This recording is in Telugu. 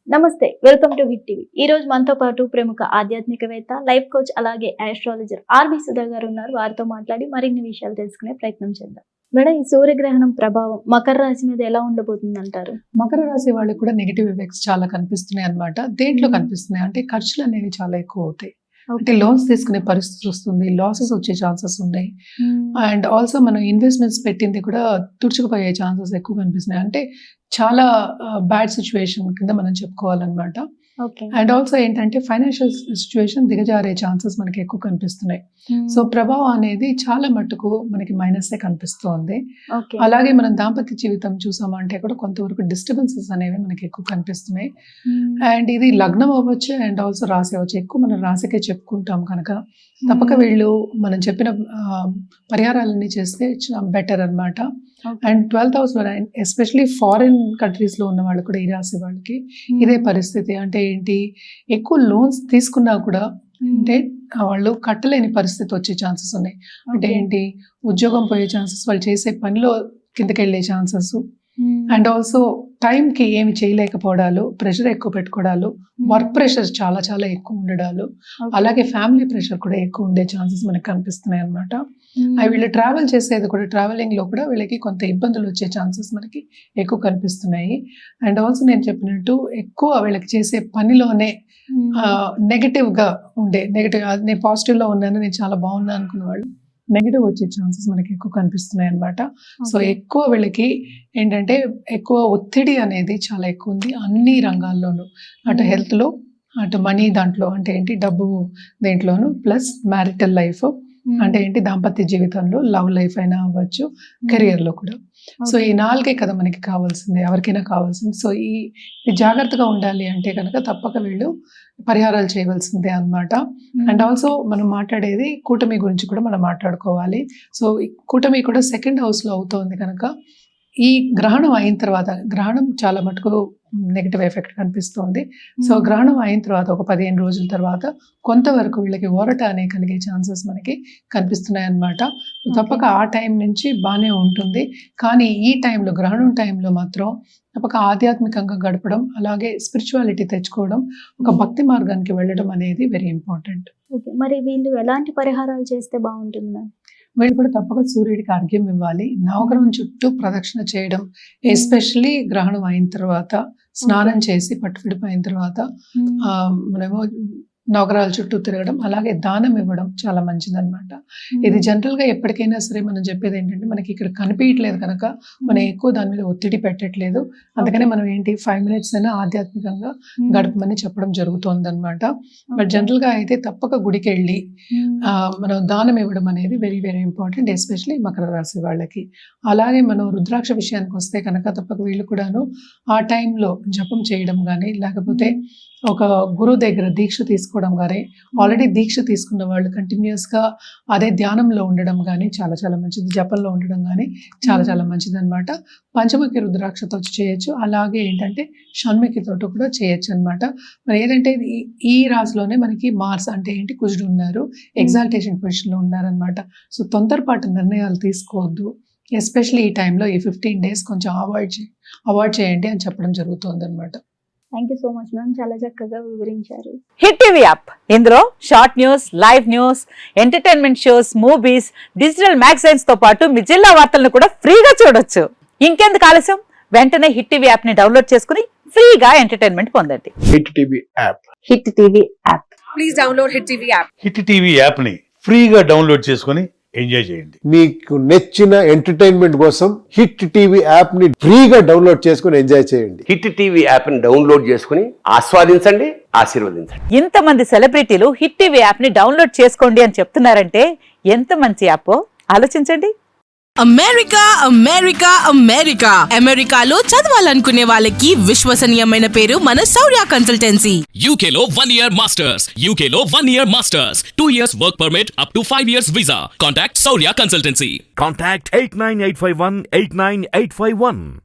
నమస్తే, వెల్కమ్ టు హిట్ టీవీ. ఈ రోజు మనతో పాటు ప్రముఖ ఆధ్యాత్మికవేత్త, లైఫ్ కోచ్ అలాగే ఆస్ట్రాలజర్ ఆర్బి సుధా గారు ఉన్నారు. వారితో మాట్లాడి మరిన్ని విషయాలు తెలుసుకునే ప్రయత్నం చేద్దాం. మేడం, ఈ సూర్యగ్రహణం ప్రభావం మకర రాశి మీద ఎలా ఉండబోతుంది అంటారు? మకర రాశి వాళ్ళకి కూడా నెగిటివ్ ఎఫెక్ట్స్ చాలా కనిపిస్తున్నాయి అన్నమాట. దేంట్లో కనిపిస్తున్నాయి అంటే ఖర్చులు అనేవి చాలా ఎక్కువ అవుతాయి. అంటే లోన్స్ తీసుకునే పరిస్థితి వస్తుంది, లాసెస్ వచ్చే ఛాన్సెస్ ఉన్నాయి. అండ్ ఆల్సో మనం ఇన్వెస్ట్మెంట్స్ పెట్టింది కూడా తుడుచుకుపోయే ఛాన్సెస్ ఎక్కువ కనిపిస్తున్నాయి. అంటే చాలా బ్యాడ్ సిచ్యువేషన్ కింద మనం చెప్పుకోవాలన్నమాట. అండ్ ఆల్సో ఏంటంటే ఫైనాన్షియల్ సిచ్యువేషన్ దిగజారే ఛాన్సెస్ మనకి ఎక్కువ కనిపిస్తున్నాయి. సో ప్రభావం అనేది చాలా మట్టుకు మనకి మైనసే కనిపిస్తోంది. అలాగే మనం దాంపత్య జీవితం చూసామంటే కూడా కొంతవరకు డిస్టర్బెన్సెస్ అనేవి మనకి ఎక్కువ కనిపిస్తున్నాయి. అండ్ ఇది లగ్నం అవ్వచ్చు అండ్ ఆల్సో రాశి అవ్వచ్చు. ఎక్కువ మనం రాశికే చెప్పుకుంటాం కనుక తప్పక వీళ్ళు మనం చెప్పిన పరిహారాలన్నీ చేస్తే బెటర్ అన్నమాట. అండ్ 12th house లో ఎస్పెషలీ ఫారిన్ కంట్రీస్ లో ఉన్న వాళ్ళు కూడా ఈ రాశి వాళ్ళకి ఇదే పరిస్థితి. అంటే ఏంటి, ఎక్కువ లోన్స్ తీసుకున్నా కూడా అంటే వాళ్ళు కట్టలేని పరిస్థితి వచ్చే ఛాన్సెస్ ఉన్నాయి. అంటే ఏంటి, ఉద్యోగం పోయే ఛాన్సెస్, వాళ్ళు చేసే పనిలో కిందకెళ్ళే ఛాన్సెస్. అండ్ ఆల్సో టైంకి ఏమి చేయలేకపోవడాలు, ప్రెషర్ ఎక్కువ పెట్టుకోవడాలు, వర్క్ ప్రెషర్ చాలా చాలా ఎక్కువ ఉండడాలు, అలాగే ఫ్యామిలీ ప్రెషర్ కూడా ఎక్కువ ఉండే ఛాన్సెస్ మనకి కనిపిస్తున్నాయి అనమాట. వీళ్ళు ట్రావెల్ చేసేది కూడా, ట్రావెలింగ్ లో కూడా వీళ్ళకి కొంత ఇబ్బందులు వచ్చే ఛాన్సెస్ మనకి ఎక్కువ కనిపిస్తున్నాయి. అండ్ ఆల్సో నేను చెప్పినట్టు ఎక్కువ వీళ్ళకి చేసే పనిలోనే నెగటివ్ గా ఉండే, నేను పాజిటివ్ లో ఉన్నాను, నేను చాలా బాగున్నాను అనుకున్న వాళ్ళు నెగిటివ్ వచ్చే ఛాన్సెస్ మనకి ఎక్కువ కనిపిస్తున్నాయి అనమాట. సో ఎక్కువ వీళ్ళకి ఏంటంటే ఎక్కువ ఒత్తిడి అనేది చాలా ఎక్కువ ఉంది అన్ని రంగాల్లోనూ. అటు హెల్త్ లో, అటు మనీ దాంట్లో, అంటే ఏంటి డబ్బు దేంట్లోను, ప్లస్ మ్యారిటల్ లైఫ్, అంటే ఏంటి దాంపత్య జీవితంలో, లవ్ లైఫ్ అయినా అవ్వచ్చు, కెరియర్ లో కూడా. సో ఈ నాలుగే కదా మనకి కావాల్సింది, ఎవరికైనా కావాల్సింది. సో ఈ జాగ్రత్తగా ఉండాలి అంటే కనుక తప్పక వీళ్ళు పరిహారాలు చేయవలసిందే అన్నమాట. అండ్ ఆల్సో మనం మాట్లాడేది కూటమి గురించి కూడా మనం మాట్లాడుకోవాలి. సో ఈ కూటమి కూడా 2nd house లో అవుతోంది కనుక ఈ గ్రహణం అయిన తర్వాత, గ్రహణం చాలా మటుకు నెగిటివ్ ఎఫెక్ట్ కనిపిస్తోంది. సో గ్రహణం అయిన తర్వాత ఒక 15 రోజుల తర్వాత కొంతవరకు వీళ్ళకి ఊరట అనే కలిగే ఛాన్సెస్ మనకి కనిపిస్తున్నాయి అన్నమాట. తప్పక ఆ టైం నుంచి బాగానే ఉంటుంది. కానీ ఈ టైంలో, గ్రహణం టైంలో మాత్రం తప్పక ఆధ్యాత్మికంగా గడపడం, అలాగే స్పిరిచువాలిటీ తెచ్చుకోవడం, ఒక భక్తి మార్గానికి వెళ్ళడం అనేది వెరీ ఇంపార్టెంట్. మరి వీళ్ళు ఎలాంటి పరిహారాలు చేస్తే బాగుంటుంది? వీళ్ళు కూడా తప్పక సూర్యుడికి అర్ఘ్యం ఇవ్వాలి, నవగ్రహం చుట్టూ ప్రదక్షిణ చేయడం, ఎస్పెషల్లీ గ్రహణం అయిన తర్వాత స్నానం చేసి పట్టు విడిపోయిన తర్వాత మనమేమో నవగ్రహాల చుట్టూ తిరగడం, అలాగే దానం ఇవ్వడం చాలా మంచిదన్నమాట. ఇది జనరల్ గా ఎప్పటికైనా సరే మనం చెప్పేది ఏంటంటే, మనకి ఇక్కడ కనిపించట్లేదు కనుక మనం ఎక్కువ దాని మీద ఒత్తిడి పెట్టట్లేదు. అందుకనే మనం ఏంటి 5 minutes అయినా ఆధ్యాత్మికంగా గడపమని చెప్పడం జరుగుతుంది అనమాట. బట్ జనరల్ గా అయితే తప్పక గుడికి వెళ్ళి మనం దానం ఇవ్వడం అనేది very very important, especially Makar రాశి వాళ్ళకి. అలాగే మనం రుద్రాక్ష విషయానికి వస్తే కనుక తప్పక వీళ్ళు కూడాను ఆ టైంలో జపం చేయడం కానీ, లేకపోతే ఒక గురువు దగ్గర దీక్ష తీసుకోవడం కానీ, ఆల్రెడీ దీక్ష తీసుకున్న వాళ్ళు కంటిన్యూస్ గా అదే ధ్యానంలో ఉండడం కానీ చాలా చాలా మంచిది, జపంలో ఉండడం కానీ చాలా చాలా మంచిది అనమాట. పంచముఖి రుద్రాక్షతో చేయొచ్చు, అలాగే ఏంటంటే షణ్ముఖితో కూడా చేయొచ్చు అనమాట. మరి ఏదంటే ఈ రాశిలోనే మనకి మార్స్ అంటే ఏంటి, కుజుడు ఉన్నారు, ఎగ్జాల్టేషన్ పొజిషన్ లో ఉన్నారనమాట. సో తొందరపాటు నిర్ణయాలు తీసుకోవద్దు, ఎస్పెషల్లీ ఈ టైంలో ఈ 15 days కొంచెం అవాయిడ్ చేయండి అని చెప్పడం జరుగుతుంది అనమాట. Thank you so much ma'am, చాలా చక్కగా వివరించారు. హిట్ టీవీ యాప్, ఇందులో short news, live news, entertainment shows, movies, digital magazines తో పాటు మీ జిల్లా వార్తలను కూడా ఫ్రీగా చూడొచ్చు. ఇంకెందుకు ఆలస్యం, వెంటనే హిట్ టీవీ యాప్ ని డౌన్లోడ్ చేసుకుని ఫ్రీగా ఎంటర్టైన్మెంట్ పొందండి. Hit TV app, hit TV app, please download hit TV app. Hit TV app ని ఫ్రీగా డౌన్లోడ్ చేసుకుని ఎంజాయ్ చేయండి. మీకు నచ్చిన ఎంటర్టైన్మెంట్ కోసం హిట్ టీవీ యాప్ ని ఫ్రీగా డౌన్లోడ్ చేసుకుని ఎంజాయ్ చేయండి. హిట్ టీవీ యాప్ ని డౌన్లోడ్ చేసుకుని ఆస్వాదించండి, ఆశీర్వదించండి. ఇంతమంది సెలబ్రిటీలు హిట్ టీవీ యాప్ ని డౌన్లోడ్ చేసుకోండి అని చెప్తున్నారంటే ఎంత మంచి యాప్ ఆలోచించండి. అమెరికా అమెరికా అమెరికా అమెరికాలో చదవాలనుకునే వాళ్ళకి విశ్వసనీయమైన పేరు మన శౌర్య కన్సల్టెన్సీ. UK లో 1 year masters, UK లో 1 year masters, 2 years work permit up to 5 years visa. Contact Saurya Consultancy. Contact 89851 89851.